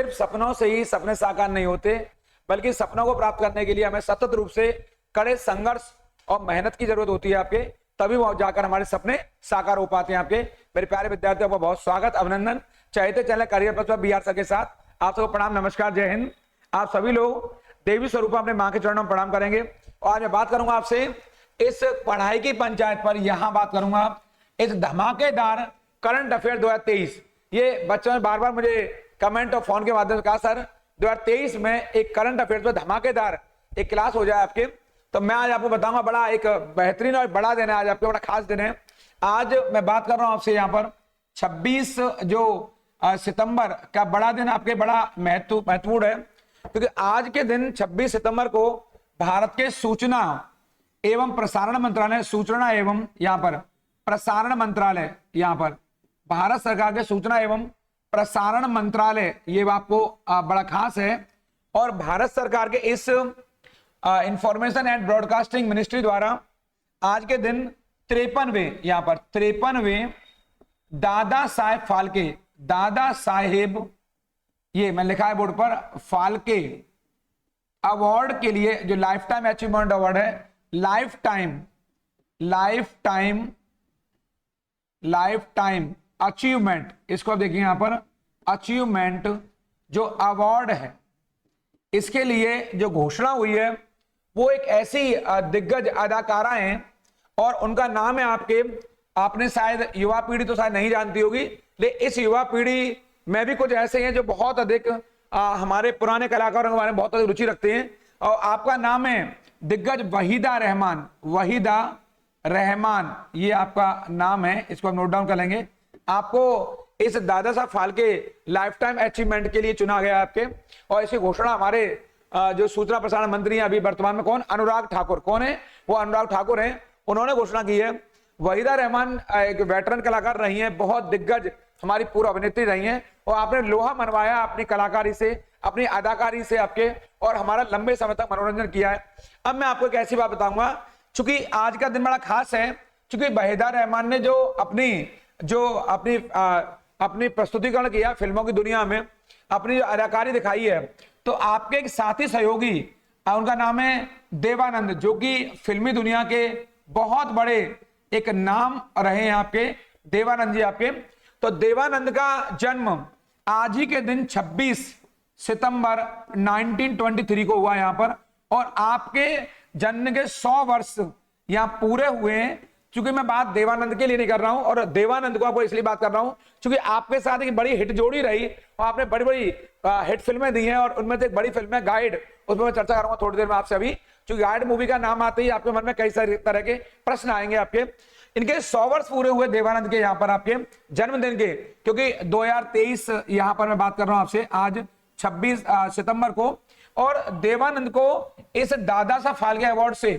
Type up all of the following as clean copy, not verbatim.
सिर्फ सपनों से ही सपने साकार नहीं होते, बल्कि सपनों को प्राप्त करने के लिए हमें सतत रूप से कड़े संघर्ष और मेहनत की जरूरत होती है आपके, तभी वो जाकर हमारे सपने साकार हो पाते हैं आपके। मेरे प्यारे विद्यार्थियों का बहुत स्वागत, अभिनंदन। चैत्य channel career plus BR sir के साथ आप सबको प्रणाम, नमस्कार, जय हिंद। आप सभी लोग देवी स्वरूप अपने मां के चरणों में प्रणाम करेंगे। और आज मैं बात करूंगा आपसे इस पढ़ाई की पंचायत पर। यहां बात करूंगा इस धमाकेदार करंट अफेयर 2023। ये बच्चों ने बार बार मुझे कमेंट और फोन के माध्यम से कहा, सर 2023 में एक करंट अफेयर पर धमाकेदार एक क्लास हो जाए आपके। तो मैं आज आपको बताऊंगा, बड़ा एक बेहतरीन और बड़ा दिन है आज आपके, बड़ा खास दिन है। आज मैं बात कर रहा हूं आपसे यहाँ पर 26 जो सितंबर का बड़ा दिन आपके, बड़ा महत्वपूर्ण है, क्योंकि आज के दिन 26 सितंबर को भारत के सूचना एवं प्रसारण मंत्रालय, सूचना एवं यहाँ पर प्रसारण मंत्रालय, यहाँ पर भारत सरकार के सूचना एवं प्रसारण मंत्रालय, ये आपको बड़ा खास है। और भारत सरकार के इस इंफॉर्मेशन एंड ब्रॉडकास्टिंग मिनिस्ट्री द्वारा आज के दिन 53वें, यहाँ पर 53वें दादा साहेब फाल्के, दादा साहेब, ये मैं लिखा है बोर्ड पर, फाल्के अवार्ड के लिए जो लाइफ टाइम अचीवमेंट अवार्ड है, लाइफ टाइम अचीवमेंट, इसको आप देखिए यहां पर अचीवमेंट जो अवार्ड है, इसके लिए जो घोषणा हुई है वो एक ऐसी दिग्गज अदाकारा हैं और उनका नाम है आपने शायद युवा पीढ़ी तो शायद नहीं जानती होगी, लेकिन इस युवा पीढ़ी में भी कुछ ऐसे हैं जो बहुत अधिक हमारे पुराने कलाकारों के बारे में बहुत अधिक रुचि रखते हैं। और आपका नाम है दिग्गज वहीदा रहमान, वहीदा रहमान, ये आपका नाम है, इसको हम नोट डाउन कर लेंगे। आपको इस Dada Saheb Phalke life time achievement के लिए चुना गया आपके। और इसकी घोषणा हमारे जो सूचना प्रसारण मंत्री हैं अभी वर्तमान में, कौन, अनुराग ठाकुर, कौन है वो, अनुराग ठाकुर हैं, उन्होंने घोषणा की है। वहीदा रहमान एक वेटरन कलाकार रही हैं, बहुत दिग्गज हमारी पूर्व अभिनेत्री रही हैं, और आपने लोहा मनवाया अपनी कलाकारी से, अपनी अदाकारी से आपके, और हमारा लंबे समय तक मनोरंजन किया है। अब मैं आपको एक ऐसी बात बताऊंगा, चूंकि आज का दिन बड़ा खास है, चूंकि वहीदा रहमान ने जो अपनी प्रस्तुतिकरण किया फिल्मों की दुनिया में, अपनी जो अदाकारी दिखाई है, तो आपके एक साथी सहयोगी, उनका नाम है देवानंद, जो कि फिल्मी दुनिया के बहुत बड़े एक नाम रहे हैं आपके, देवानंद जी आपके। तो देवानंद का जन्म आज ही के दिन 26 सितंबर 1923 को हुआ यहाँ पर, और आपके जन्म के 100 वर्ष यहाँ पूरे हुए हैं। चूंकि मैं बात देवानंद के लिए नहीं कर रहा हूं, और देवानंद को आपको इसलिए बात कर रहा हूं क्योंकि आपके साथ एक बड़ी हिट जोड़ी रही और आपने बड़ी बड़ी हिट फिल्में दी हैं, और उनमें से एक बड़ी फिल्म है गाइड, उसमें मैं चर्चा करूंगा थोड़ी देर में आपसे। अभी क्योंकि गाइड मूवी का नाम आते ही आपके मन में कई सारे तरह के प्रश्न आएंगे आपके। इनके 100 वर्ष पूरे हुए देवानंद के यहाँ पर आपके जन्मदिन के, क्योंकि 2023 यहाँ पर मैं बात कर रहा हूं आपसे आज 26 सितंबर को। और देवानंद को इस दादा साहब फाल्के अवार्ड से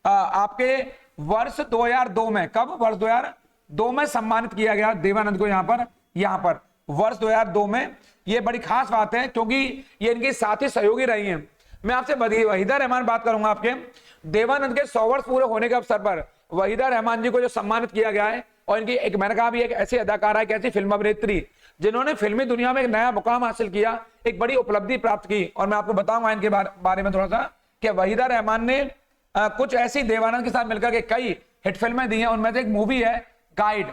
आपके वर्ष 2002 में, कब, वर्ष 2002 में सम्मानित किया गया देवानंद को यहाँ पर वर्ष 2002 में। ये बड़ी खास बात है क्योंकि ये इनकी साथी सहयोगी रही हैं। मैं आपसे वहीदा रहमान बात करूंगा आपके। देवानंद के 100 वर्ष पूरे होने के अवसर पर वहीदा रहमान जी को जो सम्मानित किया गया है, और इनकी एक, मैंने कहा भी, एक ऐसी अदाकारा, एक ऐसी फिल्म अभिनेत्री जिन्होंने फिल्मी दुनिया में एक नया मुकाम हासिल किया, एक बड़ी उपलब्धि प्राप्त की। और मैं आपको बताऊंगा इनके बारे में थोड़ा सा कि वहीदा रहमान ने कुछ ऐसी देवानंद के साथ मिलकर के कई हिट फिल्में दी हैं, उनमें से एक मूवी है गाइड।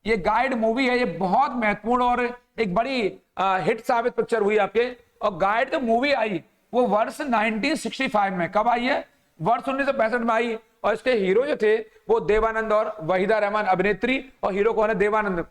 ये गाइड मूवी है, ये बहुत महत्वपूर्ण और एक बड़ी हिट साबित पिक्चर हुई आपके। और गाइड जो मूवी आई वो वर्ष 1965 में, कब आई है, वर्ष 1965 में आई। और इसके हीरो जो थे वो देवानंद और वहीदा रहमान, अभिनेत्री, और हीरो कौन है, देवानंद।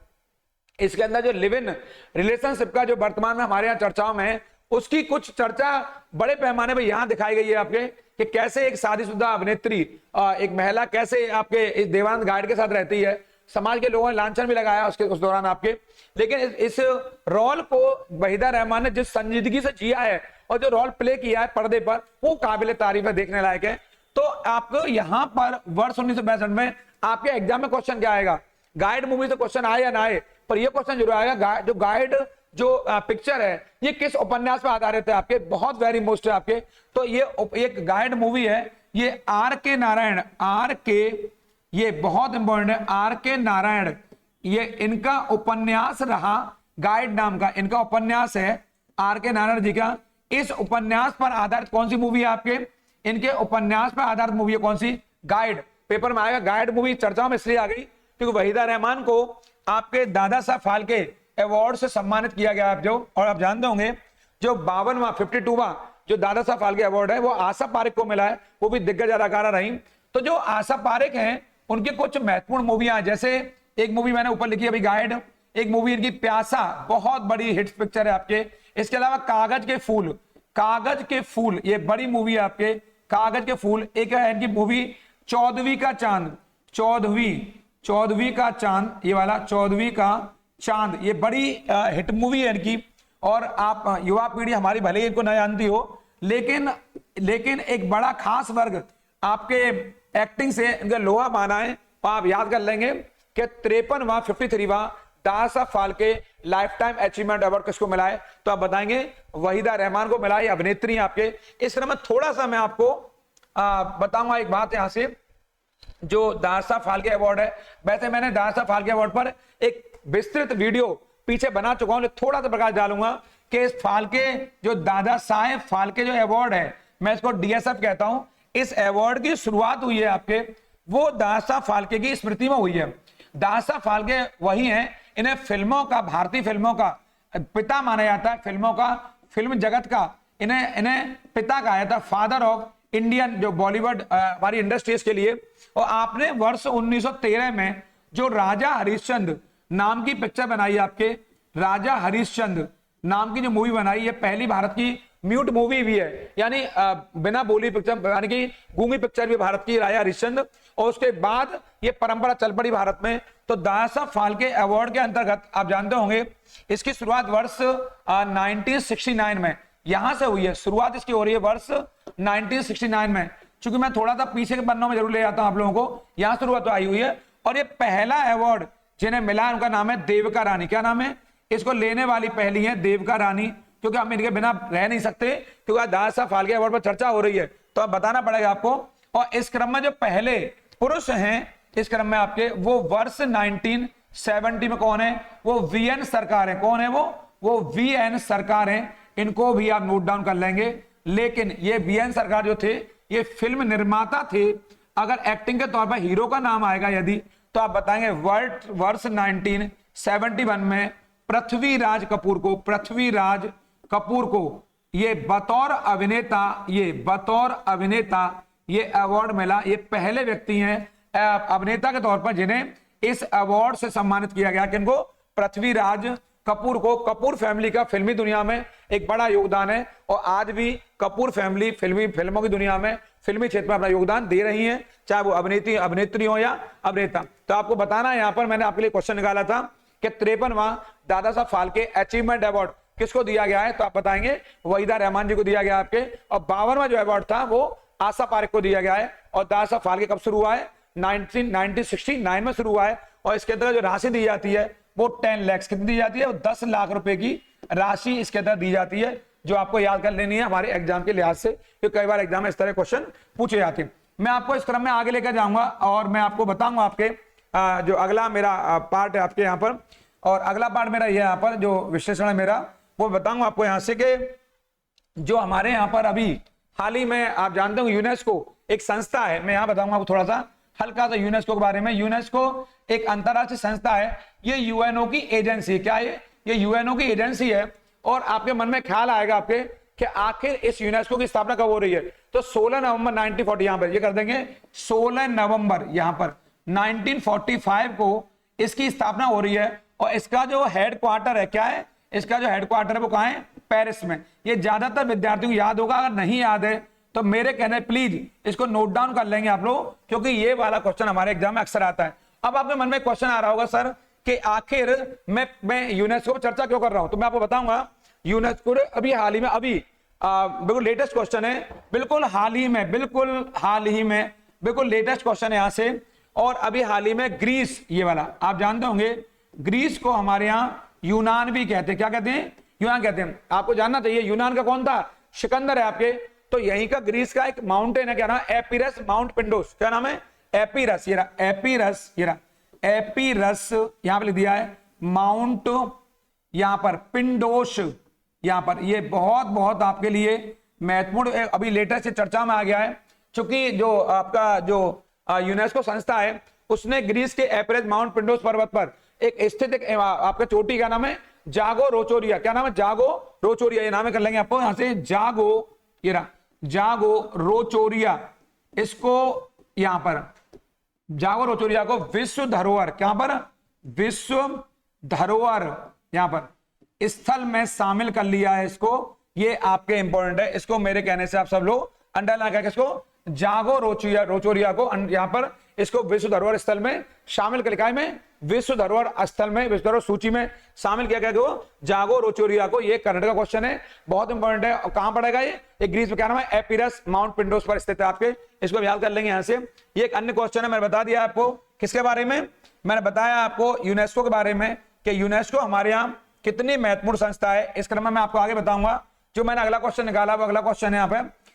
इसके अंदर जो लिव इन रिलेशनशिप का जो वर्तमान में हमारे यहाँ चर्चाओं में है, उसकी कुछ चर्चा बड़े पैमाने पर यहाँ दिखाई गई है आपके, कि कैसे एक शादीशुदा अभिनेत्री, एक महिला कैसे आपके इस देवानंद गाइड के साथ रहती है। समाज के लोगों ने लांछन भी लगाया उस दौरान आपके, लेकिन इस रोल को वहीदा रहमान ने जिस संजीदगी से जिया है और जो रोल प्ले किया है पर्दे पर, वो काबिल तारीफ है, देखने लायक है। तो आपको यहाँ पर वर्ष 1962 में आपके एग्जाम में क्वेश्चन क्या आएगा, गाइड मूवी से क्वेश्चन आए या ना आए, पर यह क्वेश्चन जरूर आएगा, जो गाइड जो पिक्चर है ये किस उपन्यास पर आधारित है आपके, बहुत वेरी मोस्ट है आपके। तो ये एक गाइड मूवी है, ये R.K. नारायण, ये बहुत इंपॉर्टेंट है, R.K. नारायण, ये इनका उपन्यास रहा, गाइड नाम का इनका उपन्यास है R.K. नारायण जी का। इस उपन्यास पर आधारित कौन सी मूवी है आपके, इनके उपन्यास पर आधारित मूवी है कौन सी, गाइड। पेपर में आएगा गाइड मूवी, चर्चा में इसलिए आ गई क्योंकि वहीदा रहमान को आपके दादा साहब फाल्के अवार्ड से सम्मानित किया गया आप जो, और आप जानते होंगे जो 52वां 52वां जो दादा साहब फाल्के अवार्ड है वो आशा पारेख को मिला है, वो भी दिग्गज अदाकारा रही। तो जो आशा पारेख हैं उनकी कुछ महत्वपूर्ण मूवियां, जैसे एक मूवी मैंने ऊपर लिखी अभी गाइड, एक मूवी इनकी प्यासा, बहुत बड़ी हिट पिक्चर है आपके। इसके अलावा कागज के फूल, कागज के फूल ये बड़ी मूवी है आपके, कागज के फूल। एक है इनकी मूवी 14वीं का चांद, 14वीं का चांद, ये वाला 14वीं का चांद, ये बड़ी हिट मूवी है इनकी। और आप युवा पीढ़ी हमारी भले ही इनको न जानती हो, लेकिन एक बड़ा खास वर्ग आपके एक्टिंग से इनका लोहा माना है। आप याद कर लेंगे कि 53वां 53वां Dada Saheb Phalke life time achievement award किसको मिला है, तो आप बताएंगे वहीदा रहमान को मिला है, अभिनेत्री आपके। इस तरह में थोड़ा सा मैं आपको बताऊंगा एक बात यहां से, जो दादा साहब फाल्के अवार्ड है, वैसे मैंने दादा साहब फाल्के अवार्ड पर एक विस्तृत वीडियो पीछे बना चुका हूं, थोड़ा सा प्रकाश डालूंगा कि इस फाल्के जो दादा साहेब फाल्के जो अवार्ड है, मैं इसको DSF कहता हूं, इस अवार्ड की शुरुआत हुई है आपके वो दादा साहब फाल्के की स्मृति में हुई है। दादा साहब फाल्के वही हैं, इन्हें फिल्मों का, भारतीय फिल्मों का पिता माना जाता है, फिल्मों का, फिल्म जगत का इन्हें पिता कहा जाता है, फादर ऑफ इंडियन जो बॉलीवुड हमारी इंडस्ट्रीज के लिए। और आपने वर्ष 1913 में जो राजा हरिश्चंद्र नाम की पिक्चर बनाई आपके, राजा हरिश्चंद्र नाम की जो मूवी बनाई है, पहली भारत की म्यूट मूवी भी है, यानी बिना बोली पिक्चर, यानी कि गूंगी पिक्चर भी भारत की, राजा हरिश्चंद्र। और उसके बाद ये परंपरा चल पड़ी भारत में। तो दादा साहब फाल्के अवार्ड के अंतर्गत आप जानते होंगे इसकी शुरुआत वर्ष 1969 में यहां से हुई है, शुरुआत इसकी हो रही है वर्ष 1969 में। चूंकि मैं थोड़ा सा पीछे के पन्नों में जरूर ले जाता हूं आप लोगों को, यहां शुरुआत तो आई हुई है। और ये पहला अवार्ड जिन्हें मिला है उनका नाम है देविका रानी। क्या नाम है, इसको लेने वाली पहली है देविका रानी, क्योंकि हम इनके बिना रह नहीं सकते, क्योंकि दादा साहब फाल्के अवार्ड पर चर्चा हो रही है तो अब बताना पड़ेगा आपको। और इस क्रम में जो पहले पुरुष हैं इस क्रम में आपके, वो वर्ष 1970 में कौन है, वो VN सरकार है। कौन है वो VN सरकार है। इनको भी आप नोट डाउन कर लेंगे। लेकिन ये VN सरकार जो थे ये फिल्म निर्माता थे। अगर एक्टिंग के तौर पर हीरो का नाम आएगा यदि, तो आप बताएंगे वर्ष 1971 में पृथ्वीराज कपूर को ये बतौर अभिनेता ये अवार्ड मिला। ये पहले व्यक्ति हैं अभिनेता के तौर पर जिन्हें इस अवार्ड से सम्मानित किया गया। किनको, पृथ्वीराज कपूर को। कपूर फैमिली का फिल्मी दुनिया में एक बड़ा योगदान है और आज भी कपूर फैमिली फिल्मों की दुनिया में, फिल्मी क्षेत्र में अपना योगदान दे रही हैं, चाहे वो अभिनेत्री हो या अभिनेता। तो आपको बताना है, यहां पर मैंने आपके लिए क्वेश्चन निकाला था कि 53वां दादा साहब फाल्के अचीवमेंट अवार्ड किसको दिया गया है, तो आप बताएंगे वहीदा रहमान जी को दिया गया आपके। और 52वां जो अवार्ड था वो आशा पारेख को दिया गया है। और दादा साहब फाल्के कब शुरू हुआ है, 1969 में शुरू हुआ है। और इसके अंदर जो राशि दी जाती है वो 10 लाख, कितनी दी जाती है, वो 10 लाख रुपए की राशि इसके अंदर दी जाती है, जो आपको याद कर लेनी है हमारे एग्जाम के लिहाज से, क्योंकि कई बार एग्जाम में इस तरह क्वेश्चन पूछे जाते हैं। मैं आपको इस क्रम में आगे लेकर जाऊंगा और मैं आपको बताऊंगा आपके जो अगला मेरा पार्ट है आपके यहाँ पर, और अगला पार्ट मेरा ये यहाँ पर जो विश्लेषण है मेरा वो बताऊंगा आपको यहाँ से कि जो हमारे यहाँ पर अभी हाल ही में आप जानते हो यूनेस्को एक संस्था है। मैं यहाँ बताऊंगा आपको थोड़ा सा हल्का सा यूनेस्को के बारे में। यूनेस्को एक अंतरराष्ट्रीय संस्था है, ये यूएनओ की एजेंसी है। क्या है, ये यूएनओ की एजेंसी है। और आपके मन में ख्याल आएगा आपके कि आखिर इस यूनेस्को की स्थापना कब हो रही है, तो 16 नवंबर 1940, यहां पर ये कर देंगे 16 नवंबर यहां पर 1945 को इसकी स्थापना हो रही है। और इसका जो हेडक्वार्टर है, क्या है, इसका जो हेडक्वार्टर है वो कहां है, पेरिस में। ये ज्यादातर विद्यार्थियों को याद होगा, अगर नहीं याद है तो मेरे कहने प्लीज इसको नोट डाउन कर लेंगे आप लोग, क्योंकि ये वाला क्वेश्चन हमारे एग्जाम में अक्सर आता है। अब आपके मन में क्वेश्चन आ रहा होगा सर कि आखिर मैं यूनेस्को पर चर्चा क्यों कर रहा हूं, तो मैं आपको बताऊंगा यूनेस्को अभी हाल ही में, अभी बिल्कुल लेटेस्ट क्वेश्चन है, बिल्कुल हाल ही में बिल्कुल लेटेस्ट क्वेश्चन है यहां से। और अभी हाल ही में ग्रीस, ये वाला आप जानते होंगे, ग्रीस को हमारे यहाँ यूनान भी कहते हैं। क्या कहते हैं, यूनान कहते हैं। आपको जानना चाहिए यूनान का कौन था, सिकंदर है आपके। तो यहीं का ग्रीस का एक माउंटेन है, क्या नाम है, एपिरस माउंट पिंडोस। क्या नाम है, एपिरस। ये रहा एपिरस, यहां पर लिख दिया है माउंट, यहां पर पिंडोस, यहां पर ये बहुत बहुत आपके लिए महत्वपूर्ण अभी लेटेस्ट चर्चा में आ गया है, क्योंकि जो आपका जो यूनेस्को संस्था है उसने ग्रीस के एपरेज माउंट पिंडोस पर्वत पर एक स्थित एक आपका चोटी का नाम है जागो रोचोरिया। क्या नाम है? जागो रोचोरिया, ये नाम कर लेंगे आपको यहां से। जागो, ये रहा जागो रोचोरिया, इसको यहां पर जागो रोचोरिया को विश्व धरोहर, क्या पर विश्व धरोहर यहां पर स्थल में शामिल कर लिया है इसको। ये आपके इंपॉर्टेंट है, इसको मेरे कहने से आप सब लोग अंडरलाइन करके इसको जागो रोचोरिया को यहां पर इसको विश्व धरोहर स्थल में शामिल कर लिखा है। में विश्व धरोहर स्थल में, विश्व धरोहर सूची में शामिल किया गया वो जागो रोचोरिया को। ये कर्नाटक का क्वेश्चन है, बहुत इंपॉर्टेंट है। और कहां पड़ेगा ये ग्रीस में, क्या नाम है? एपिरस माउंट पिंडोस पर स्थित है आपके, इसको याद कर लेंगे यहां से। ये एक अन्य क्वेश्चन है, मैंने बता दिया आपको किसके बारे में, मैंने बताया आपको यूनेस्को के बारे में कि यूनेस्को हमारे यहाँ कितनी महत्वपूर्ण संस्था है। इस क्रम में मैं आपको आगे बताऊंगा। जो मैंने अगला क्वेश्चन निकाला वो अगला क्वेश्चन है यहाँ पे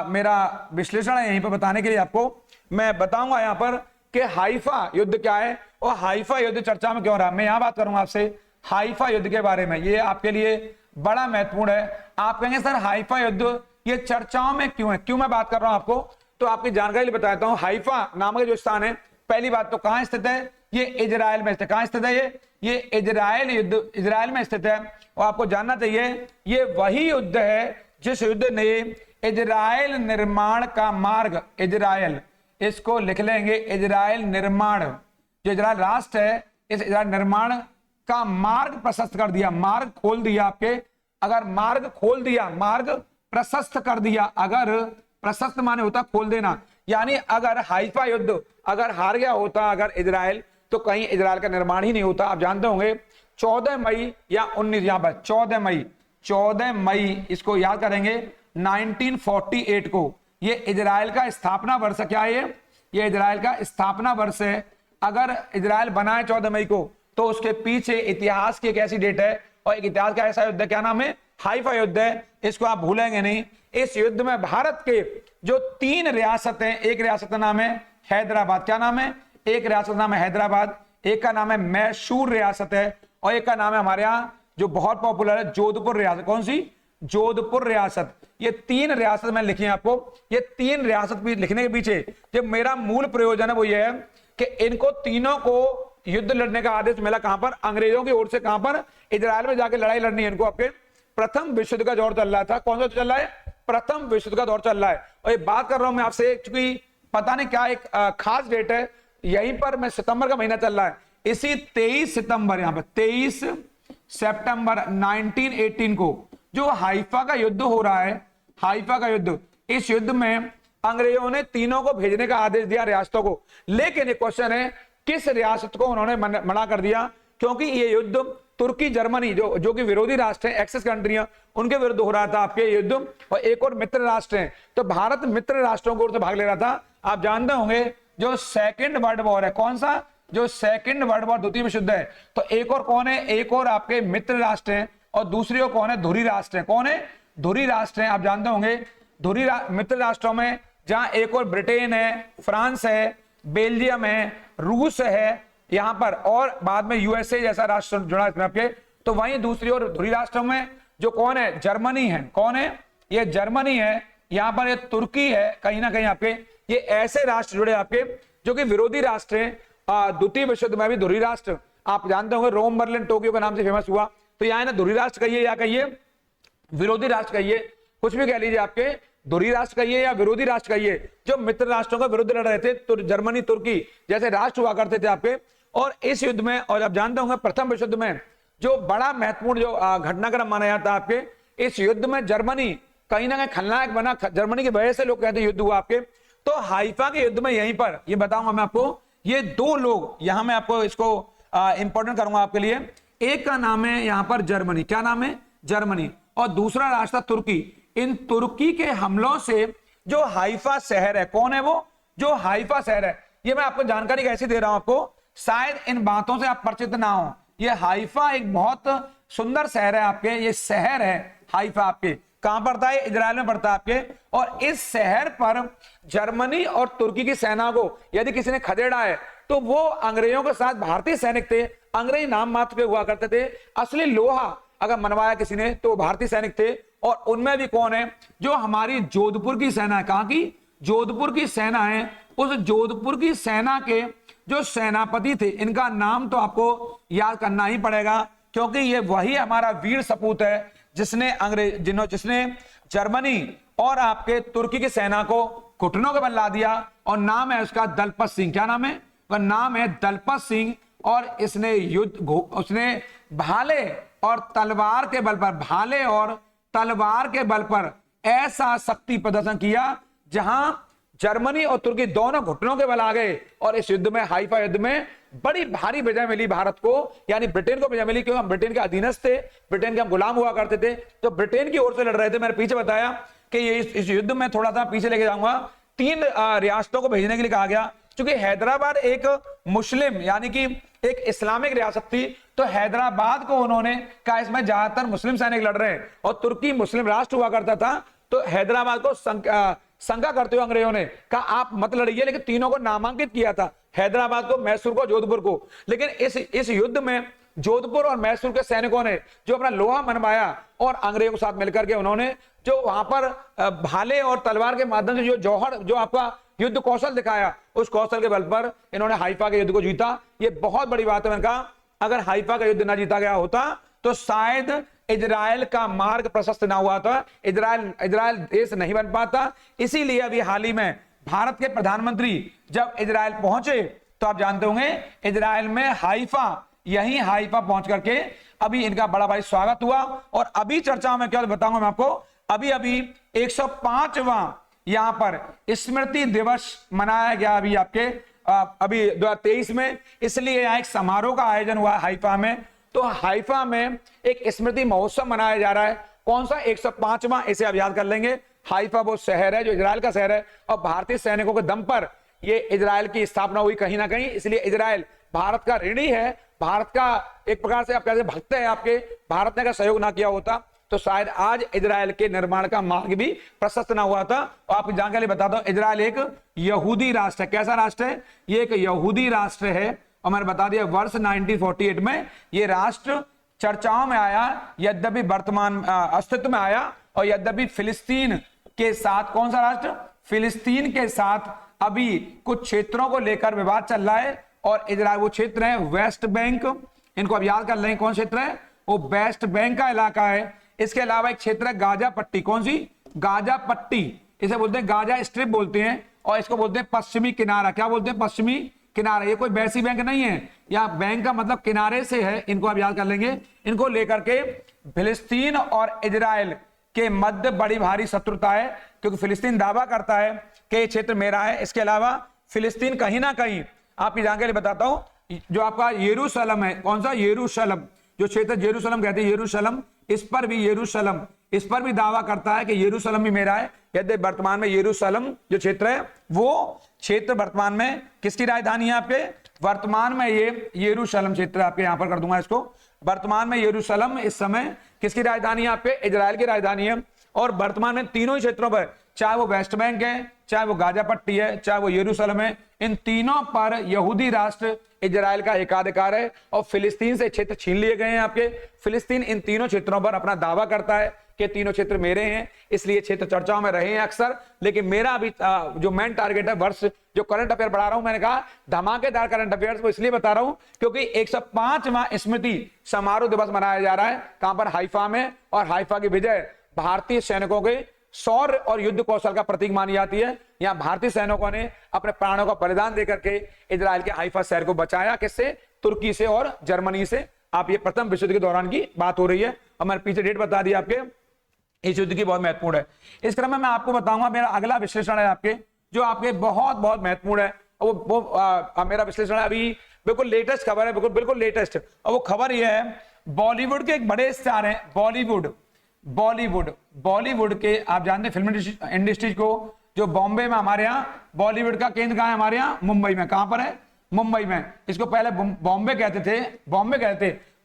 मेरा विश्लेषण है यहीं पर बताने के लिए आपको मैं बताऊंगा यहाँ पर कि हाइफा युद्ध क्या है और हाइफा युद्ध चर्चा में क्यों रहा। मैं यहाँ बात करूंगा आपसे हाइफा युद्ध के बारे में, ये आपके लिए बड़ा महत्वपूर्ण है। आप कहेंगे सर हाइफा युद्ध ये चर्चाओं में क्यों है, क्यों मैं बात कर रहा हूं आपको, तो आपकी जानकारी बताता हूं। हाइफा नामक जो स्थान है, पहली बात तो कहां स्थित है? ये इजराइल में स्थित। कहां स्थित है ये इजराइल में स्थित है। और आपको जानना चाहिए ये वही युद्ध है जिस युद्ध ने इजराइल निर्माण का मार्ग, इजराइल इसको लिख लेंगे, इजराइल निर्माण, जो इजराइल राष्ट्र है इस इजराइल निर्माण का मार्ग प्रशस्त कर दिया, मार्ग खोल दिया आपके। अगर मार्ग खोल दिया, मार्ग प्रशस्त कर दिया, अगर प्रशस्त माने होता खोल देना, यानी अगर हाइफा युद्ध अगर हार गया होता अगर इजराइल, तो कहीं इजराइल का निर्माण ही नहीं होता। आप जानते होंगे 14 मई या 19, यहां पर 14 मई इसको याद करेंगे 1948 को ये इजराइल का स्थापना वर्ष क्या है? ये इजराइल का स्थापना वर्ष है। अगर इजराइल बना है 14 मई को तो उसके पीछे इतिहास की एक ऐसी डेट है और एक इतिहास का ऐसा युद्ध, क्या नाम है? हाइफा युद्ध है। इसको आप भूलेंगे नहीं। इस युद्ध में भारत के जो 3 रियासतें, एक रियासत का नाम है हैदराबाद, क्या नाम है? एक रियासत का नाम है हैदराबाद, एक का नाम है मैसूर रियासत है और एक का नाम है हमारे यहाँ जो बहुत पॉपुलर है जोधपुर रियासत। कौन सी? जोधपुर रियासत। ये 3 रियासत मैंने लिखी है आपको। ये 3 रियासत भी लिखने के पीछे जो मेरा मूल प्रयोजन है वो ये है कि इनको तीनों को युद्ध लड़ने का आदेश मिला कहां पर? अंग्रेजों की ओर से। कहां पर? इजराइल में जाके लड़ाई लड़नी है इनको। आपके प्रथम विश्व युद्ध का दौर चल रहा था। कौन सा चल रहा है? प्रथम विश्व युद्ध का दौर चल रहा है। और ये बात कर रहा हूं मैं आपसे क्योंकि पता नहीं क्या एक खास डेट है, यहीं पर मैं सितंबर का महीना चल रहा है, इसी 23 सितंबर, यहां पर 23 सितंबर 1918 को जो हाइफा का युद्ध हो रहा है, हाइफा का युद्ध, इस युद्ध में अंग्रेजों ने तीनों को भेजने का आदेश दिया रियासतों को। लेकिन एक क्वेश्चन है किस रियासत को उन्होंने मना कर दिया? क्योंकि ये युद्ध तुर्की जर्मनी जो कि विरोधी राष्ट्र हैं, एक्सेस कंट्रियां, उनके विरुद्ध हो रहा था आपके युद्ध। और एक और मित्र राष्ट्र हैं, तो भारत मित्र राष्ट्रों की ओर से भाग ले रहा था। आप जानते होंगे जो सेकेंड वर्ल्ड वॉर है, कौन सा? जो सेकेंड वर्ल्ड वॉर, द्वितीय विश्व युद्ध है, तो एक और कौन है? एक और आपके मित्र राष्ट्र हैं और दूसरी ओर कौन है? धुरी राष्ट्र है। कौन है? धुरी राष्ट्र हैं। आप जानते होंगे धुरी मित्र राष्ट्रों में जहां एक और ब्रिटेन है, फ्रांस है, बेल्जियम है, रूस है यहां पर, और बाद में यूएसए जैसा राष्ट्र जुड़ा इसमें आपके। तो वहीं दूसरी ओर धुरी राष्ट्रों में जो कौन है? जर्मनी है। कौन है? ये जर्मनी है। यहां पर ये तुर्की है, कहीं ना कहीं आपके ये ऐसे राष्ट्र जुड़े आपके जो कि विरोधी राष्ट्र हैं। द्वितीय विश्व युद्ध में भी धुरी राष्ट्र आप जानते होंगे रोम, बर्लिन, टोक्यो के नाम से फेमस हुआ। तो यहाँ ना धुरी राष्ट्र कहिए या कहिए विरोधी राष्ट्र कहिए, कुछ भी कह लीजिए, आपके धुरी राष्ट्र कहिए या विरोधी राष्ट्र कहिए, जो मित्र राष्ट्रों के विरुद्ध लड़ रहे थे, तो जर्मनी, तुर्की जैसे राष्ट्र हुआ करते थे आपके। और इस युद्ध में, और आप जानते होंगे प्रथम विश्व युद्ध में जो बड़ा महत्वपूर्ण जो घटनाक्रम माना जाता है आपके, इस युद्ध में जर्मनी कहीं ना कहीं खलनायक बना। जर्मनी की वजह से लोग कहते हैं युद्ध हुआ आपके। तो हाइफा के युद्ध में यहीं पर ये बताऊंगा मैं आपको, ये 2 लोग यहां मैं आपको इसको इंपॉर्टेंट करूंगा आपके लिए। एक का नाम है यहां पर जर्मनी, क्या नाम है? जर्मनी, और दूसरा राष्ट्र तुर्की। इन तुर्की के हमलों से जो हाइफा शहर है, कौन है वो? जो हाइफा शहर है, ये मैं आपको जानकारी कैसे दे रहा हूं आपको, शायद इन बातों से आप परिचित ना हो। ये हाइफा एक बहुत सुंदर शहर है आपके, ये शहर है हाइफा आपके कहां पड़ता है? इजराइल में पड़ता है आपके। और इस शहर पर जर्मनी और तुर्की की सेना को यदि किसी ने खदेड़ा है तो वो अंग्रेजों के साथ भारतीय सैनिक थे, अंग्रेज नाम मात्र पे हुआ करते थे। असली लोहा अगर मनवाया किसी ने तो भारतीय सैनिक थे। और उनमें भी कौन है, जो हमारी जोधपुर की सेना है, कहां की, जोधपुर की सेना है, उस जोधपुर की सेना के जो सेनापति थे, इनका नाम तो आपको याद करना ही पड़ेगा, क्योंकि ये वही हमारा वीर सपूत है जिसने जर्मनी और आपके तुर्की की सेना को घुटनों के बल ला दिया। और नाम है उसका दलपत सिंह। क्या नाम है, उसका नाम है दलपत सिंह। और इसने उसने भाले और तलवार के बल पर, भाले और तलवार के बल पर ऐसा शक्ति प्रदर्शन किया जहां जर्मनी और तुर्की दोनों घुटनों के बल आ गए। और इस युद्ध में, हाइफा युद्ध में, बड़ी भारी विजय मिली भारत को, यानी ब्रिटेन को विजय मिली, क्योंकि हम ब्रिटेन के अधीनस्थ थे, ब्रिटेन के हम गुलाम हुआ करते थे, तो ब्रिटेन की ओर से लड़ रहे थे। मैंने पीछे बताया कि ये इस युद्ध में थोड़ा सा पीछे लेके जाऊंगा, 3 रियासतों को भेजने के लिए कहा गया, क्योंकि हैदराबाद एक मुस्लिम यानी कि एक इस्लामिक रियासत थी, तो हैदराबाद को उन्होंने कहा इसमें ज्यादातर मुस्लिम सैनिक लड़ रहे हैं और तुर्की मुस्लिम राष्ट्र हुआ करता था, तो हैदराबाद को शंका करते हुए अंग्रेजों ने कहा आप मत लड़िए, लेकिन तीनों को नामांकित किया था, हैदराबाद को, मैसूर को, जोधपुर को। लेकिन इस युद्ध में जोधपुर और मैसूर के सैनिकों ने जो अपना लोहा मनवाया और अंग्रेजों के साथ मिलकर के उन्होंने जो वहां पर भाले और तलवार के माध्यम से जो आपका युद्ध कौशल दिखाया, उस कौशल के बल पर इन्होंने हाइफा के युद्ध को जीता। ये बहुत बड़ी बात है। मैंने कहा अगर हाइफा का युद्ध ना जीता गया होता तो शायद इजराइल का मार्ग प्रशस्त ना हुआ था, इजराइल देश नहीं बन पाता। इसीलिए अभी हाल ही में भारत के प्रधानमंत्री जब इजराइल पहुंचे तो आप जानते होंगे इजराइल में यही हाइफा पहुंच करके अभी इनका बड़ा भारी स्वागत हुआ। और अभी चर्चा में क्या बताऊंगा मैं आपको, अभी 105वां यहां पर स्मृति दिवस मनाया गया अभी आपके अभी 2023 में, इसलिए यहां एक समारोह का आयोजन हुआ हाइफा में। तो हाइफा में एक स्मृति महोत्सव मनाया जा रहा है। कौन सा, 105वां, इसे आप याद कर लेंगे। हाइफा वो शहर है जो इजराइल का शहर है और भारतीय सैनिकों के दम पर ये इजराइल की स्थापना हुई कहीं ना कहीं, इसलिए इजराइल भारत का ऋणी है, भारत का एक प्रकार से आप कहते हैं भक्त है आपके। भारत ने अगर सहयोग ना किया होता तो शायद आज इजराइल के निर्माण का मार्ग भी प्रशस्त ना हुआ था। और आपकी जानकारी बताता हूं, इजराइल एक यहूदी राष्ट्र है। कैसा राष्ट्र है, ये एक यहूदी राष्ट्र है। और मैंने बता दिया वर्ष 1948 में ये राष्ट्र चर्चाओं में आया, यद्यपि वर्तमान अस्तित्व में आया। और यद्यपि फिलिस्तीन के साथ, कौन सा राष्ट्र, फिलिस्तीन के साथ अभी कुछ क्षेत्रों को लेकर विवाद चल रहा है। और इजराइल वो क्षेत्र है वेस्ट बैंक, इनको अब याद कर लेंगे कौन क्षेत्र है, वो वेस्ट बैंक का इलाका है। इसके अलावा एक क्षेत्र है गाजा पट्टी, कौन सी, गाजा पट्टी, इसे बोलते हैं गाजा स्ट्रिप बोलते हैं। और इसको बोलते हैं पश्चिमी किनारा। क्या बोलते हैं, पश्चिमी किनारा। ये कोई वैसी बैंक नहीं है, यहाँ बैंक का मतलब किनारे से है, इनको आप याद कर लेंगे। इनको लेकर के फिलिस्तीन और इजराइल के मध्य बड़ी भारी शत्रुता है, क्योंकि फिलिस्तीन दावा करता है कि ये क्षेत्र मेरा है। इसके अलावा फिलिस्तीन कहीं ना कहीं, आपकी जानकारी बताता हूं, जो आपका यरूशलेम है, कौन सा, यरूशलेम, जो क्षेत्र यरूशलेम कहते हैं, यरूशलेम, इस पर भी दावा करता है कि यरूशलेम भी मेरा है। यदि वर्तमान में यरूशलेम जो क्षेत्र है, वो क्षेत्र वर्तमान में किसकी राजधानी है आपके, वर्तमान में ये यरूशलेम क्षेत्र, आपके यहां पर कर दूंगा इसको, वर्तमान में यरूशलेम इस समय किसकी राजधानी है आपके, इजराइल की राजधानी है। और वर्तमान में तीनों ही क्षेत्रों पर, चाहे वो वेस्ट बैंक है, चाहे वो गाजा पट्टी है, चाहे वो यरूशलेम है, इन तीनों पर यहूदी राष्ट्र इजराइल का एकाधिकार है। और फिलिस्तीन से क्षेत्र छीन लिए गए हैं आपके। फिलिस्तीन इन तीनों क्षेत्रों पर अपना दावा करता है कि तीनों क्षेत्र मेरे हैं, इसलिए क्षेत्र चर्चाओं में रहे हैं अक्सर। लेकिन मेरा अभी जो मेन टारगेट है, वर्ष जो करंट अफेयर बढ़ा रहा हूं, मैंने कहा धमाकेदार करंट अफेयर्स, वो इसलिए बता रहा हूं क्योंकि 105वां स्मृति समारोह दिवस मनाया जा रहा है। कहां पर, हाइफा में। और हाइफा की विजय भारतीय सैनिकों के शौर्य और युद्ध कौशल का प्रतीक मानी जाती है। यहां भारतीय सैनिकों ने अपने प्राणों का बलिदान देकर के इजराइल के हाइफा शहर को बचाया, किससे, तुर्की से और जर्मनी से। आप ये प्रथम विश्व युद्ध के दौरान की बात हो रही है और मैंने पीछे डेट बता दी आपके, इस युद्ध की बहुत महत्वपूर्ण है। इस क्रम में मैं आपको बताऊंगा मेरा अगला विश्लेषण है आपके, जो आपके बहुत बहुत महत्वपूर्ण है। वो मेरा विश्लेषण है अभी बिल्कुल लेटेस्ट खबर है, बिल्कुल लेटेस्ट। और वो खबर ये है, बॉलीवुड के एक बड़े स्टार हैं, बॉलीवुड के, आप जानते हैं फिल्म इंडस्ट्री को, जो बॉम्बे में, हमारे यहाँ बॉलीवुड का केंद्र कहाँ है, हमारे यहाँ मुंबई में। कहां पर है, मुंबई में। इसको पहले बॉम्बे कहते थे,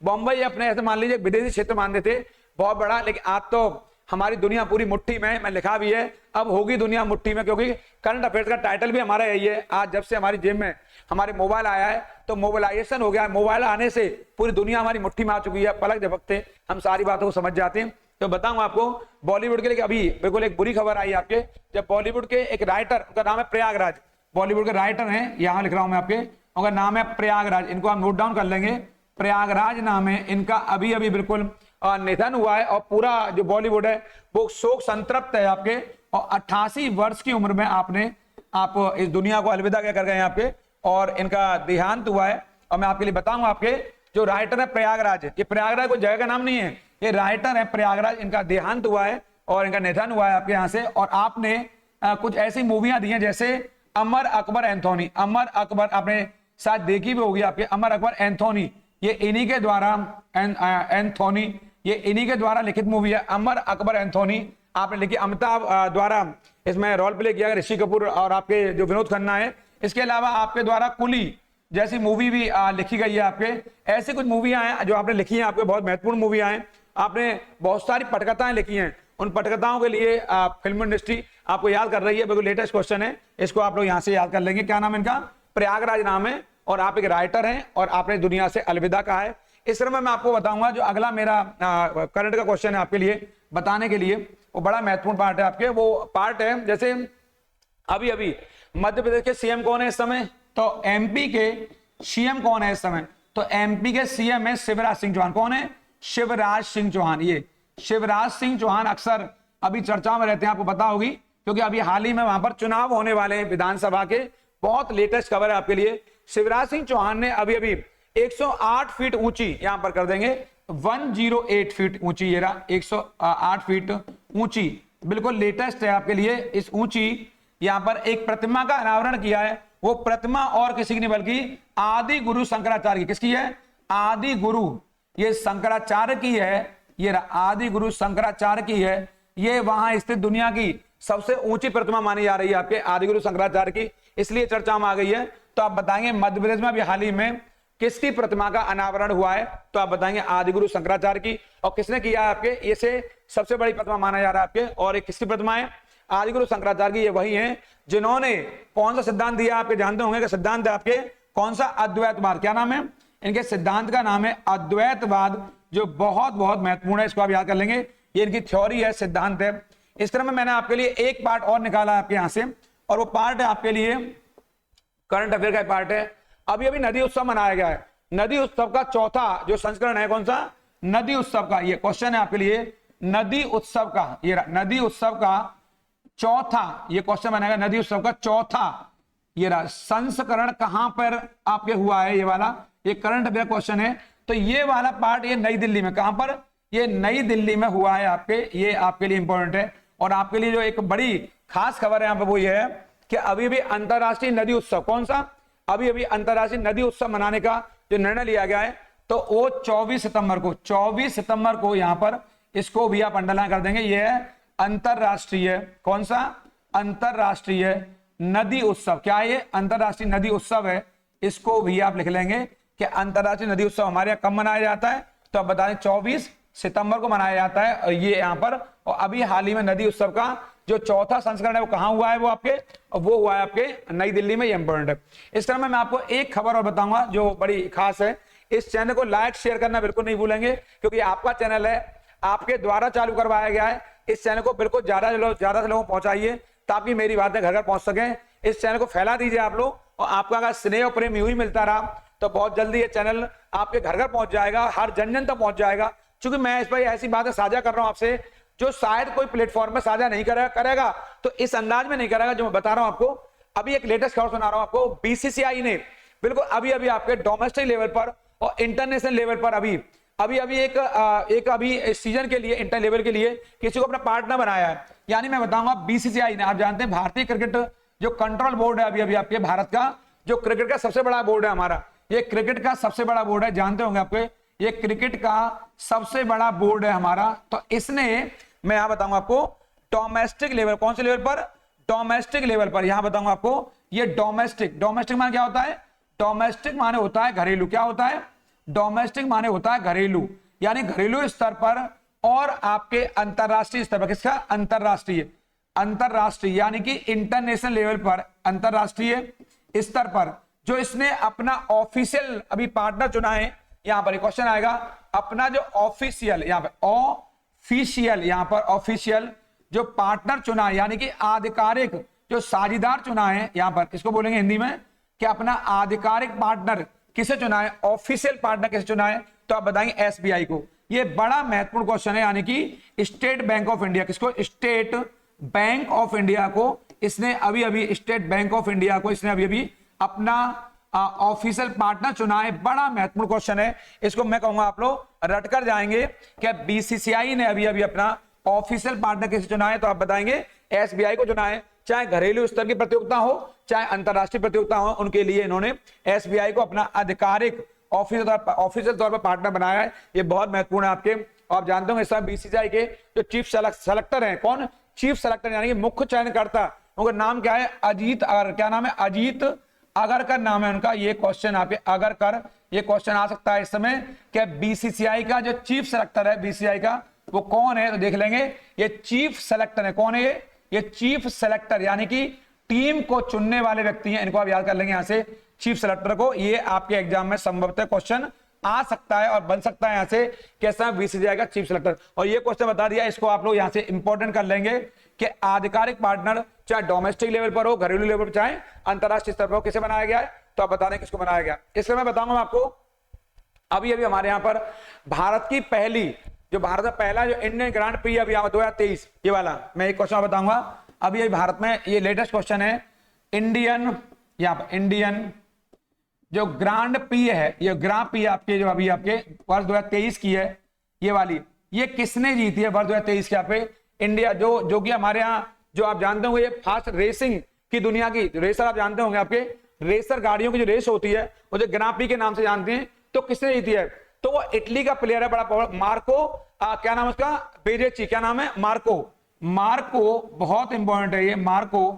बॉम्बे अपने ऐसे मान लीजिए विदेशी क्षेत्र मानते थे, बहुत बड़ा। लेकिन आज तो हमारी दुनिया पूरी मुट्ठी में, मैं लिखा भी है, अब होगी दुनिया मुट्ठी में, क्योंकि करंट अफेयर्स का टाइटल भी हमारा यही है। आज जब से हमारी जेब में हमारे मोबाइल आया है तो मोबाइलाइजेशन हो गया, मोबाइल आने से पूरी दुनिया हमारी मुट्ठी में आ चुकी है, पलक झपकते हम सारी बातों को समझ जाते हैं। तो बताऊं आपको बॉलीवुड के लिए अभी बिल्कुल एक बुरी खबर आई आपके, जब बॉलीवुड के एक राइटर, उनका नाम है प्रयागराज, बॉलीवुड के राइटर हैं, यहां लिख रहा हूं मैं आपके, उनका नाम है प्रयागराज, इनको आप नोट डाउन कर लेंगे, प्रयागराज नाम है इनका। अभी अभी बिल्कुल निधन हुआ है और पूरा जो बॉलीवुड है वो शोक संतप्त है आपके, और 88 वर्ष की उम्र में आप इस दुनिया को अलविदा कह कर गए आपके, और इनका देहांत हुआ है। और मैं आपके लिए बताऊंगा, आपके जो राइटर है प्रयागराज, ये प्रयागराज कोई जगह का नाम नहीं है, ये राइटर है प्रयागराज, इनका देहांत हुआ है और इनका निधन हुआ है आपके यहाँ से। और आपने कुछ ऐसी मूवियां दी हैं जैसे अमर अकबर एंथोनी, अमर अकबर आपने शायद देखी भी होगी आपके, अमर अकबर एंथोनी, ये इन्हीं के द्वारा एंथोनी, ये इन्हीं के द्वारा लिखित मूवी है अमर अकबर एंथोनी, आपने लिखी, अमिताभ द्वारा इसमें रोल प्ले किया, ऋषि कपूर और आपके जो विनोद खन्ना है। इसके अलावा आपके द्वारा कुली जैसी मूवी भी लिखी गई है आपके। ऐसी कुछ मूवियां हैं जो आपने लिखी हैं, आपके बहुत महत्वपूर्ण मूवियां हैं। आपने बहुत सारी पटकथाएं लिखी हैं, उन पटकथाओं के लिए फिल्म इंडस्ट्री आपको याद कर रही है। बिल्कुल लेटेस्ट क्वेश्चन है, इसको आप लोग यहाँ से याद कर लेंगे। क्या नाम है इनका? प्रयागराज नाम है, और आप एक राइटर हैं और आपने दुनिया से अलविदा कहा है। इस तरह में मैं आपको बताऊंगा जो अगला मेरा करंट का क्वेश्चन है आपके लिए बताने के लिए, वो बड़ा महत्वपूर्ण पार्ट है आपके। वो पार्ट है जैसे अभी अभी मध्य प्रदेश के सीएम कौन है इस समय, तो एमपी के सीएम कौन है इस समय, तो एमपी के सीएम है शिवराज सिंह चौहान। कौन है? शिवराज सिंह चौहान। ये शिवराज सिंह चौहान अक्सर अभी चर्चा में रहते हैं, आपको पता होगी, क्योंकि अभी हाल ही में वहां पर चुनाव होने वाले हैं विधानसभा के। बहुत लेटेस्ट खबर है आपके लिए। शिवराज सिंह चौहान ने अभी अभी 108 फीट ऊंची, यहां पर कर देंगे 108 फीट ऊंची, ये रहा 108 फीट ऊंची, बिल्कुल लेटेस्ट है आपके लिए। इस ऊंची यहां पर एक प्रतिमा का अनावरण किया है। वो प्रतिमा और किसी की नहीं बल्कि आदि गुरु शंकराचार्य की। किसकी है? आदि गुरु, ये शंकराचार्य की है, ये आदि गुरु शंकराचार्य की है। ये वहां स्थित दुनिया की सबसे ऊंची प्रतिमा मानी जा रही है आपके आदि गुरु शंकराचार्य की, इसलिए चर्चा में आ गई है। तो आप बताएंगे मध्य प्रदेश में अभी हाल ही में किसकी प्रतिमा का अनावरण हुआ है, तो आप बताएंगे आदि गुरु शंकराचार्य की। और किसने किया है आपके, इसे सबसे बड़ी प्रतिमा माना जा रहा है आपके। और एक किसकी प्रतिमा है? आदि गुरु शंकराचार्य की। ये वही हैं जिन्होंने कौन सा सिद्धांत दिया, आपके जानते होंगे कि सिद्धांत है आपके कौन सा? अद्वैतवाद। क्या नाम है इनके सिद्धांत का? नाम है अद्वैतवाद, जो बहुत बहुत महत्वपूर्ण है, इसको आप याद कर लेंगे। ये इनकी थ्योरी है, सिद्धांत है। इस तरह में मैंने आपके लिए एक पार्ट और निकाला है आपके यहां से, और वो पार्ट है आपके लिए करंट अफेयर का पार्ट है। अभी अभी नदी उत्सव मनाया गया है। नदी उत्सव का चौथा जो संस्करण है, कौन सा? नदी उत्सव का। ये क्वेश्चन है आपके लिए, नदी उत्सव का, ये नदी उत्सव का चौथा, ये क्वेश्चन बनेगा, नदी उत्सव का चौथा ये रहा संस्करण कहां पर आपके हुआ है, ये वाला, ये करंट अफेयर क्वेश्चन है। तो ये वाला पार्ट ये नई दिल्ली में, कहां पर? ये नई दिल्ली में हुआ है आपके, ये आपके लिए इंपॉर्टेंट है। और आपके लिए जो एक बड़ी खास खबर है यहाँ पे वो ये है कि अभी भी अंतरराष्ट्रीय नदी उत्सव, कौन सा? अभी अभी अंतरराष्ट्रीय नदी उत्सव मनाने का जो निर्णय लिया गया है, तो वो 24 सितंबर को यहां पर इसको भी आप अंडरलाइन कर देंगे। ये है अंतरराष्ट्रीय, कौन सा? अंतरराष्ट्रीय नदी उत्सव। क्या है ये? अंतरराष्ट्रीय नदी उत्सव है। इसको भी आप लिख लेंगे कि अंतरराष्ट्रीय नदी उत्सव हमारे यहाँ कब मनाया जाता है, तो आप बता दें 24 सितंबर को मनाया जाता है ये यहाँ पर। और अभी हाल ही में नदी उत्सव का जो चौथा संस्करण है वो कहाँ हुआ है? वो आपके वो हुआ है आपके नई दिल्ली में। ये इंपॉर्टेंट है। इस तरह में मैं आपको एक खबर और बताऊंगा जो बड़ी खास है। इस चैनल को लाइक शेयर करना बिल्कुल नहीं भूलेंगे, क्योंकि आपका चैनल है, आपके द्वारा चालू करवाया गया है। इस चैनल को बिल्कुल ज्यादा से लोगों पहुंचाइए ताकि मेरी बातें घर घर पहुंच सकें। इस चैनल को फैला दीजिए आप लोग, और आपका अगर स्नेह और प्रेम यूं ही मिलता रहा तो बहुत जल्दी ये चैनल आपके घर घर पहुंच जाएगा, हर जन जन तक पहुंच जाएगा। क्योंकि मैं इस पर ऐसी बातें साझा कर रहा हूं आपसे जो शायद कोई प्लेटफॉर्म में साझा नहीं करेगा, तो इस अंदाज में नहीं करेगा जो मैं बता रहा हूं आपको। अभी एक लेटेस्ट खबर सुना रहा हूं आपको। बीसीसीआई ने बिल्कुल अभी अभी आपके डोमेस्टिक लेवल पर और इंटरनेशनल लेवल पर अभी एक सीजन के लिए इंटर लेवल के लिए किसी को अपना पार्टनर बनाया है। यानी मैं बताऊंगा बीसीसीआई ने, आप जानते हैं भारतीय क्रिकेट जो कंट्रोल बोर्ड है अभी आपके भारत का, जो क्रिकेट का सबसे बड़ा बोर्ड है हमारा, ये क्रिकेट का सबसे बड़ा बोर्ड है, जानते होंगे आपके, ये क्रिकेट का सबसे बड़ा बोर्ड है हमारा। तो इसने, मैं यहां बताऊंगा आपको, डोमेस्टिक लेवल, कौन से लेवल पर? डोमेस्टिक लेवल पर। यहां बताऊंगा आपको ये डोमेस्टिक माने क्या होता है? डोमेस्टिक माने होता है घरेलू। क्या होता है? डोमेस्टिक माने होता है घरेलू, यानी घरेलू स्तर पर और आपके अंतरराष्ट्रीय स्तर पर। किसका? अंतरराष्ट्रीय यानी कि इंटरनेशनल लेवल पर, अंतरराष्ट्रीय स्तर पर जो इसने अपना ऑफिशियल अभी पार्टनर चुना है, यहां पर क्वेश्चन आएगा, अपना जो ऑफिशियल यहां पर ऑफिशियल, यहां पर ऑफिशियल जो पार्टनर चुना है, यानी कि आधिकारिक जो साझेदार चुना है, यहां पर इसको बोलेंगे हिंदी में कि अपना आधिकारिक पार्टनर किसे चुना है, ऑफिशियल पार्टनर किसे चुना है, तो आप बताएंगे एसबीआई को। ये बड़ा महत्वपूर्ण क्वेश्चन है, यानी कि स्टेट बैंक ऑफ इंडिया, किसको, स्टेट बैंक ऑफ इंडिया को इसने अभी अभी, स्टेट बैंक ऑफ इंडिया को इसने अभी अभी अपना ऑफिशियल पार्टनर चुना है। बड़ा महत्वपूर्ण क्वेश्चन है, इसको मैं कहूंगा आप लोग रट कर जाएंगे। क्या बीसीसीआई ने अभी अभी अपना ऑफिशियल पार्टनर किसे चुना है, तो आप बताएंगे एसबीआई को चुना है। चाहे घरेलू स्तर की प्रतियोगिता हो, चाहे अंतरराष्ट्रीय प्रतियोगिता हो, उनके लिए इन्होंने एसबीआई को अपना आधिकारिक ऑफिशियल तौर पर पार्टनर बनाया है। ये बहुत महत्वपूर्ण है आपके। आप जानते होंगे इस समय बीसीसीआई के जो चीफ सेलेक्टर हैं, कौन, चीफ सेलेक्टर यानी कि मुख्य चयनकर्ता, उनका नाम क्या है, अजीत अगर, क्या नाम है, अजीत अगरकर नाम है उनका। ये क्वेश्चन आपके अगरकर, ये क्वेश्चन आ सकता है इस समय। क्या बीसीसीआई का जो चीफ सेलेक्टर है बीसीसीआई का, वो कौन है, तो देख लेंगे। ये चीफ सेलेक्टर है, कौन है ये चीफ सेलेक्टर, यानी कि टीम को चुनने वाले व्यक्ति हैं। इनको आप याद कर लेंगे यहां से, चीफ सेलेक्टर को। ये आपके एग्जाम में संभवतः क्वेश्चन आ सकता है और बन सकता है यहां से, कैसा बीसीसीआई का चीफ सेलेक्टर। और ये क्वेश्चन बता दिया, इसको आप लोग यहां से इंपॉर्टेंट कर लेंगे कि आधिकारिक पार्टनर चाहे डोमेस्टिक लेवल पर हो, घरेलू लेवल पर, चाहे अंतरराष्ट्रीय स्तर पर हो, किसे बनाया गया है, तो आप बता दें किसको बनाया गया। इसलिए मैं बताऊंगा आपको, अभी अभी हमारे यहां पर भारत की पहली, जो भारत का पहला जो इंडियन ग्रांड प्री अभी 2023, ये वाला मैं एक क्वेश्चन बताऊंगा। अभी भारत में ये लेटेस्ट क्वेश्चन है, इंडियन, यहाँ पर इंडियन जो ग्रांड प्री है, ये ग्रांड प्री आपके जो अभी आपके वर्ष 2023 की है, ये वाली, ये किसने जीती है वर्ष 2023 के? यहाँ पे इंडिया, जो कि हमारे यहाँ, जो आप जानते होंगे, ये फास्ट रेसिंग की दुनिया की रेसर, आप जानते होंगे, आपके रेसर गाड़ियों की जो रेस होती है, वो जो ग्रांड प्री के नाम से जानते हैं, तो किसने जीती है? तो वो इटली का प्लेयर है, बड़ा पावर, मार्को, क्या नाम है उसका, बेजेची, क्या नाम है, मार्को बहुत इंपॉर्टेंट है ये, मार्को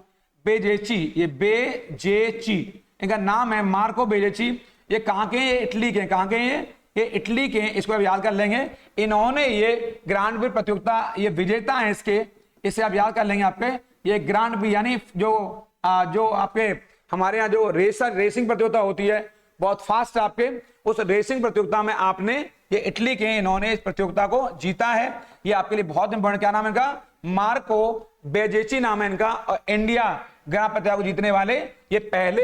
बेजेची, ये बेजेची इनका नाम है, मार्को बेजेची। ये कहां के, ये इटली के, कहां के ये इटली के, इसको आप याद कर लेंगे। इन्होंने ये ग्रांड प्री प्रतियोगिता, ये विजेता है इसके, इसे आप याद कर लेंगे आपके। ये ग्रांड प्री यानी जो आपके हमारे यहाँ जो रेसिंग प्रतियोगिता होती है, बहुत फास्ट आपके, उस रेसिंग प्रतियोगिता में आपने, ये इटली के, इन्होंने इस प्रतियोगिता को जीता है। ये आपके लिए बहुत इंपॉर्टेंट, क्या नाम है इनका, मार्को बेजेची नाम है इनका। और इंडिया ग्रांड प्रतियोगिता को जीतने वाले ये पहले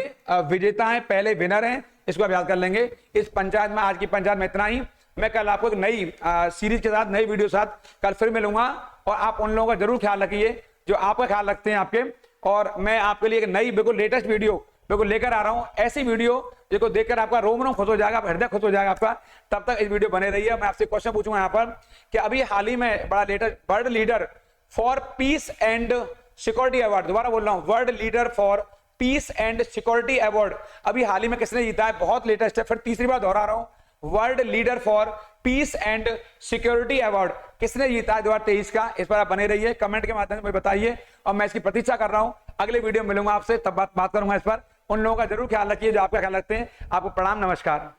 विजेता हैं, पहले विनर हैं, इसको आप याद कर लेंगे। इस पंचायत में, आज की पंचायत में इतना ही। मैं कल आपको एक नई सीरीज के साथ, नई वीडियो के साथ कल फिर मिलूंगा, और आप उन लोगों का जरूर ख्याल रखिए जो आपका ख्याल रखते हैं आपके। और मैं आपके लिए एक नई बिल्कुल लेटेस्ट वीडियो बिल्कुल लेकर आ रहा हूं, ऐसी वीडियो जिसको देखकर आपका रोम रोम खुश हो जाएगा, हृदय खुश हो जाएगा आपका। तब तक इस वीडियो बने रहिए। मैं आपसे क्वेश्चन पूछूंगा यहाँ पर कि अभी हाल ही में बड़ा latest world leader for piece and security award, दोबारा बोल रहा हूं, world leader for piece and security award अभी हाल ही में किसने जीता है? बहुत लेटेस्ट है, फिर तीसरी बार दोहरा रहा हूं, world leader for piece and security award किसने जीता है 2023 का? इस पर आप बने रहिए, कमेंट के माध्यम से मुझे बताइए, और मैं इसकी प्रतीक्षा कर रहा हूं। अगले वीडियो में मिलूंगा आपसे, तब बात करूंगा इस पर। उन लोगों का जरूर ख्याल रखिए जो आपका ख्याल रखते हैं। आपको प्रणाम, नमस्कार।